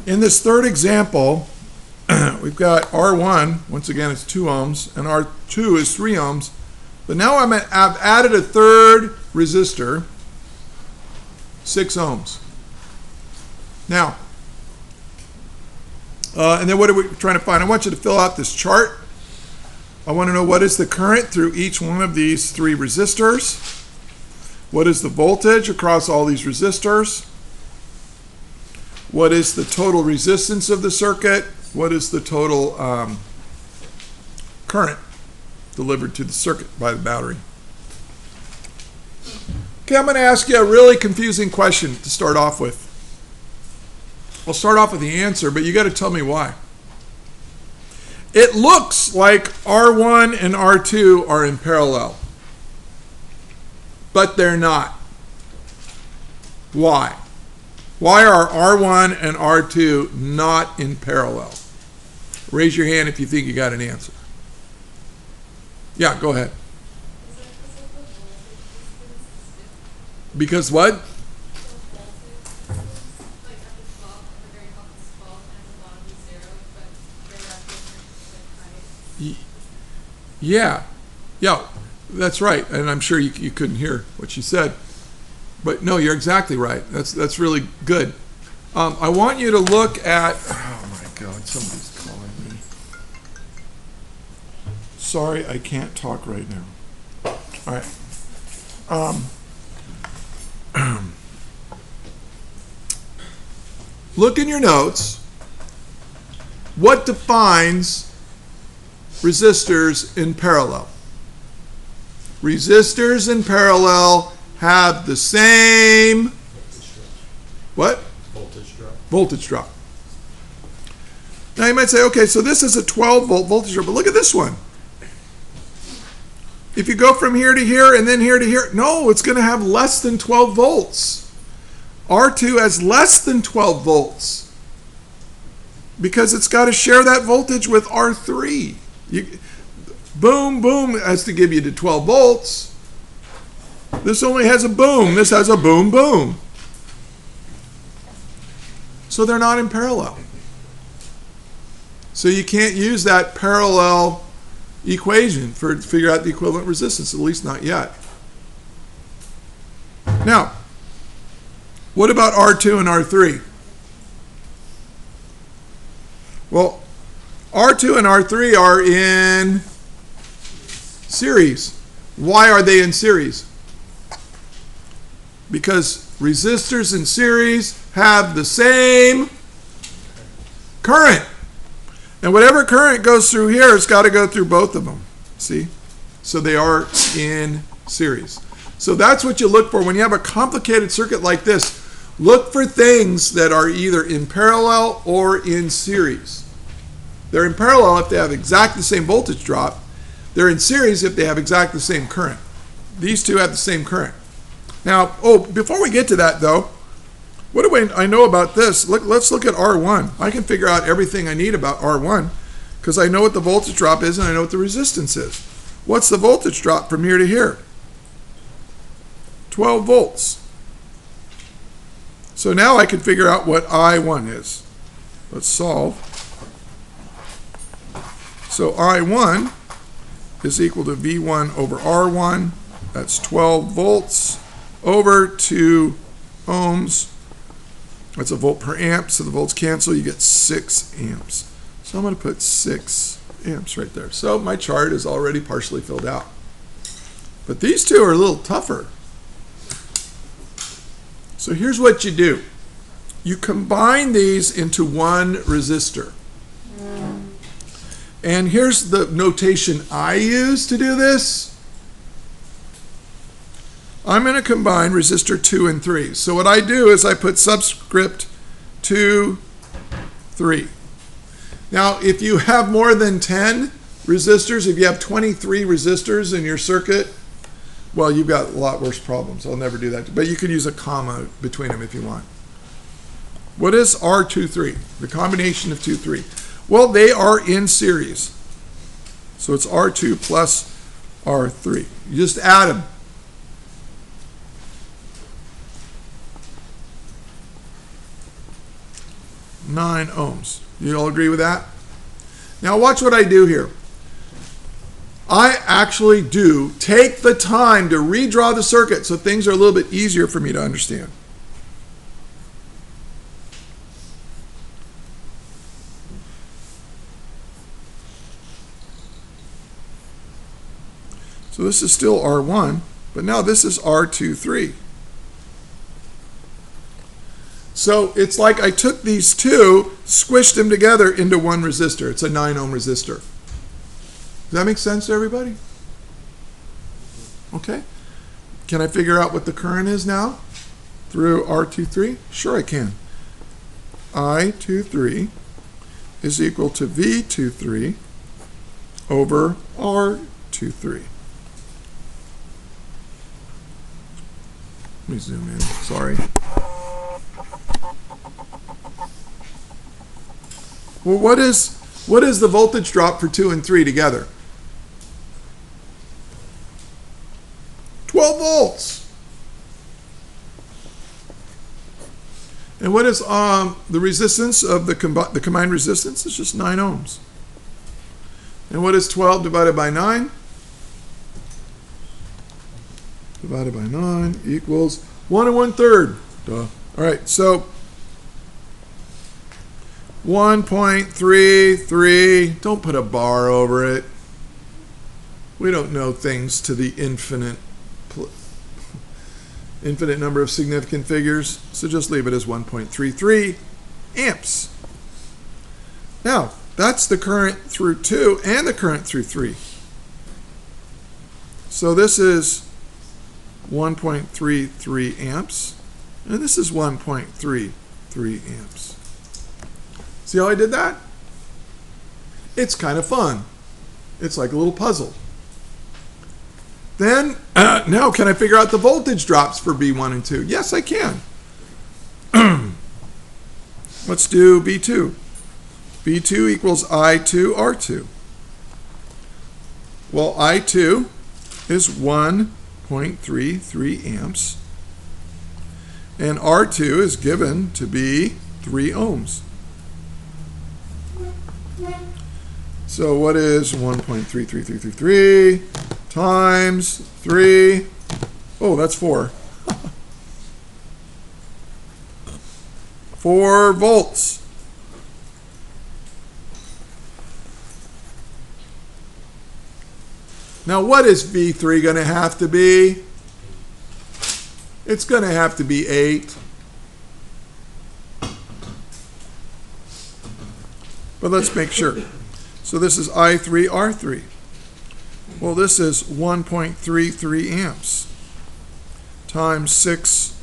In this third example, we've got R1, once again it's 2 ohms, and R2 is 3 ohms. But now I've added a third resistor, 6 ohms. Now, and then what are we trying to find? I want you to fill out this chart. I want to know what is the current through each one of these 3 resistors. What is the voltage across all these resistors? What is the total resistance of the circuit? What is the total current delivered to the circuit by the battery? Okay, I'm going to ask you a really confusing question to start off with. I'll start off with the answer, but you got to tell me why. It looks like R1 and R2 are in parallel, but they're not. Why? Why are R1 and R2 not in parallel? Raise your hand if you think you got an answer. Yeah, go ahead. Because what? Yeah, that's right. And I'm sure you couldn't hear what she said. But no, you're exactly right. That's really good. I want you to look at, oh my God, somebody's calling me. Sorry, I can't talk right now. All right. Look in your notes. What defines resistors in parallel? Resistors in parallel have the same what? Voltage drop. Now you might say, okay, so this is a 12 volt voltage drop, but look at this one. If you go from here to here and then here to here, no, it's going to have less than 12 volts. R2 has less than 12 volts because it's got to share that voltage with R3. Boom, boom has to give you to 12 volts. This only has a boom. This has a boom, boom. So they're not in parallel. So you can't use that parallel equation to figure out the equivalent resistance, at least not yet. Now, what about R2 and R3? Well, R2 and R3 are in series. Why are they in series? Because resistors in series have the same current. And whatever current goes through here has got to go through both of them. See? So they are in series. So that's what you look for when you have a complicated circuit like this. Look for things that are either in parallel or in series. They're in parallel if they have exactly the same voltage drop. They're in series if they have exactly the same current. These two have the same current. Now, before we get to that though, what do I know about this? Let's look at R1. I can figure out everything I need about R1 because I know what the voltage drop is and I know what the resistance is. What's the voltage drop from here to here? 12 volts. So now I can figure out what I1 is. Let's solve. So I1 is equal to V1 over R1. That's 12 volts over 2 ohms. That's a volt per amp, so the volts cancel, you get 6 amps. So I'm going to put 6 amps right there. So my chart is already partially filled out. But these two are a little tougher. So here's what you do. You combine these into one resistor. And here's the notation I use to do this. I'm going to combine resistor 2 and 3. So what I do is I put subscript 2, 3. Now, if you have more than 10 resistors, if you have 23 resistors in your circuit, well, you've got a lot worse problems. I'll never do that. But you can use a comma between them if you want. What is R23? The combination of 2, 3. Well, they are in series. So it's R2 plus R3. You just add them. 9 ohms. You all agree with that? Now watch what I do here. I actually do take the time to redraw the circuit so things are a little bit easier for me to understand. So this is still R1, but now this is R23. So it's like I took these two, squished them together into one resistor. It's a 9 ohm resistor. Does that make sense to everybody? Okay. Can I figure out what the current is now through R23? Sure I can. I23 is equal to V23 over R23. Let me zoom in, sorry. Well, what is the voltage drop for 2 and 3 together? 12 volts. And what is the resistance of the combined resistance? It's just 9 ohms. And what is 12 divided by 9? Divided by 9 equals 1 1/3. Duh. All right, so 1.33. Don't put a bar over it. We don't know things to the infinite number of significant figures, so just leave it as 1.33 amps. Now, that's the current through 2 and the current through 3. So this is 1.33 amps, and this is 1.33 amps. See how I did that? It's kind of fun. It's like a little puzzle. Then, now can I figure out the voltage drops for B1 and 2? Yes, I can. Let's do B2. B2 equals I2 R2. Well, I2 is 1.33 amps, and R2 is given to be 3 ohms. So what is 1.33333 times 3? Oh, that's 4. 4 volts. Now what is V3 going to have to be? It's going to have to be 8. But let's make sure. So this is I3 R3. Well, this is 1.33 amps times 6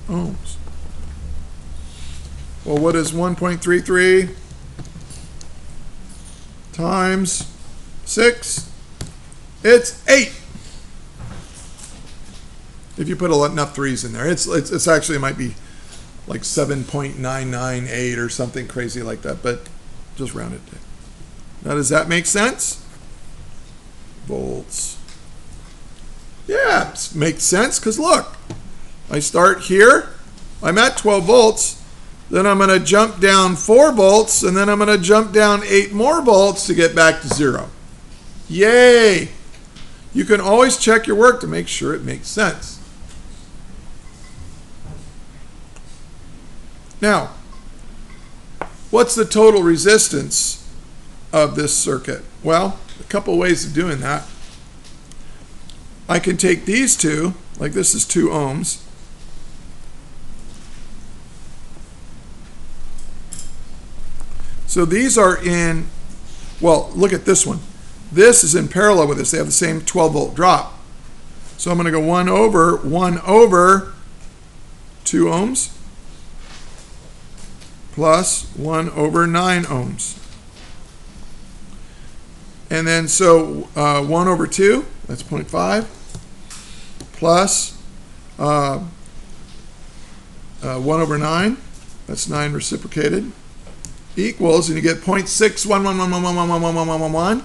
ohms. Well, what is 1.33 times 6? It's 8. If you put enough 3's in there, it's actually, it might be like 7.998 or something crazy like that, but just round it down. Now, does that make sense? Volts. Yeah, it makes sense, because look, I start here, I'm at 12 volts, then I'm going to jump down 4 volts, and then I'm going to jump down 8 more volts to get back to 0. Yay! You can always check your work to make sure it makes sense. Now, what's the total resistance of this circuit? Well, a couple ways of doing that. I can take these two, like this is 2 ohms. So these are in, well, look at this one. This is in parallel with this. They have the same 12 volt drop. So I'm going to go 1 over 2 ohms plus 1 over 9 ohms. And then so 1 over 2, that's 0.5, plus 1 over 9, that's 9 reciprocated, equals, and you get 0.61111111111.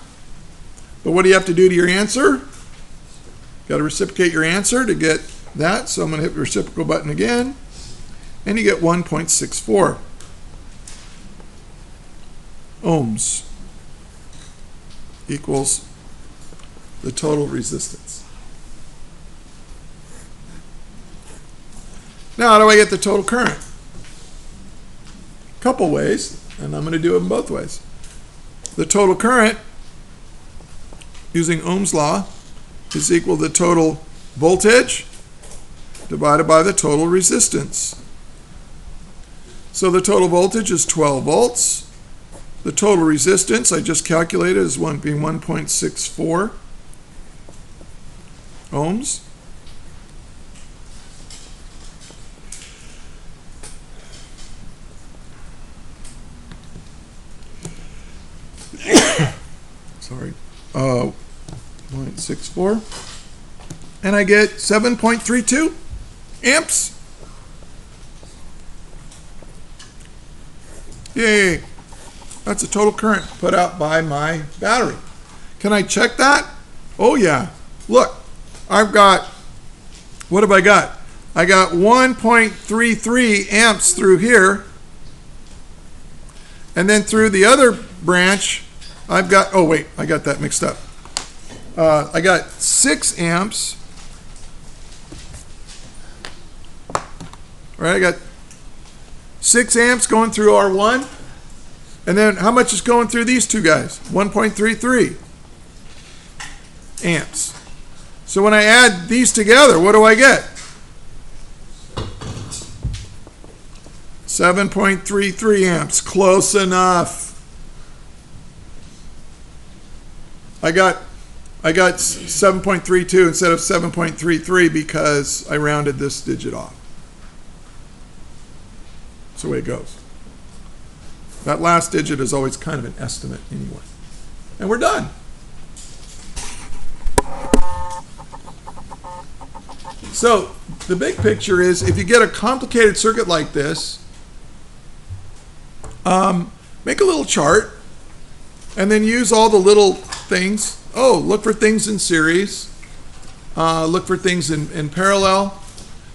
But what do you have to do to your answer? Got to reciprocate your answer to get that. So I'm going to hit the reciprocal button again, and you get 1.64. ohms equals the total resistance. Now, how do I get the total current? A couple ways, and I'm going to do it in both ways. The total current, using Ohm's law, is equal to the total voltage divided by the total resistance. So the total voltage is 12 volts. The total resistance, I just calculated, is being 1.64 ohms. Sorry. 0.64. And I get 7.32 amps. Yay. That's the total current put out by my battery. Can I check that? Oh yeah. Look, I've got, what have I got? I got 1.33 amps through here. And then through the other branch, I've got, oh wait, I got that mixed up. I got 6 amps. All right, I got 6 amps going through R1. And then how much is going through these two guys? 1.33 amps. So when I add these together, what do I get? 7.33 amps. Close enough. I got 7.32 instead of 7.33 because I rounded this digit off. That's the way it goes. That last digit is always kind of an estimate anyway. And we're done. So the big picture is, if you get a complicated circuit like this, make a little chart and then use all the little things. Oh, look for things in series. Look for things in parallel.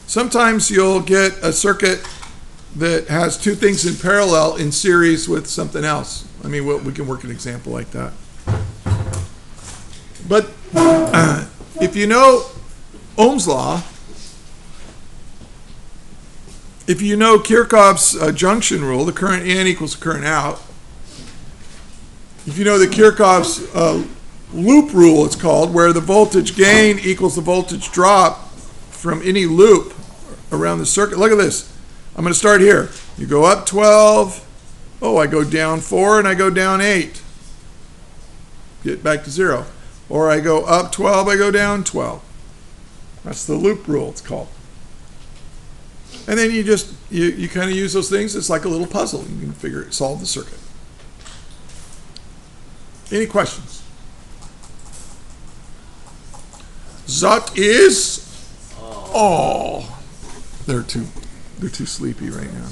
Sometimes you'll get a circuit that has two things in parallel in series with something else. I mean, we can work an example like that. But if you know Ohm's law, if you know Kirchhoff's junction rule, the current in equals the current out, if you know the Kirchhoff's loop rule, it's called, where the voltage gain equals the voltage drop from any loop around the circuit. Look at this. I'm going to start here. You go up 12. Oh, I go down 4 and I go down 8. Get back to 0. Or I go up 12, I go down 12. That's the loop rule, it's called. And then you just, you kind of use those things. It's like a little puzzle. You can solve the circuit. Any questions? That is all. They're too sleepy right now.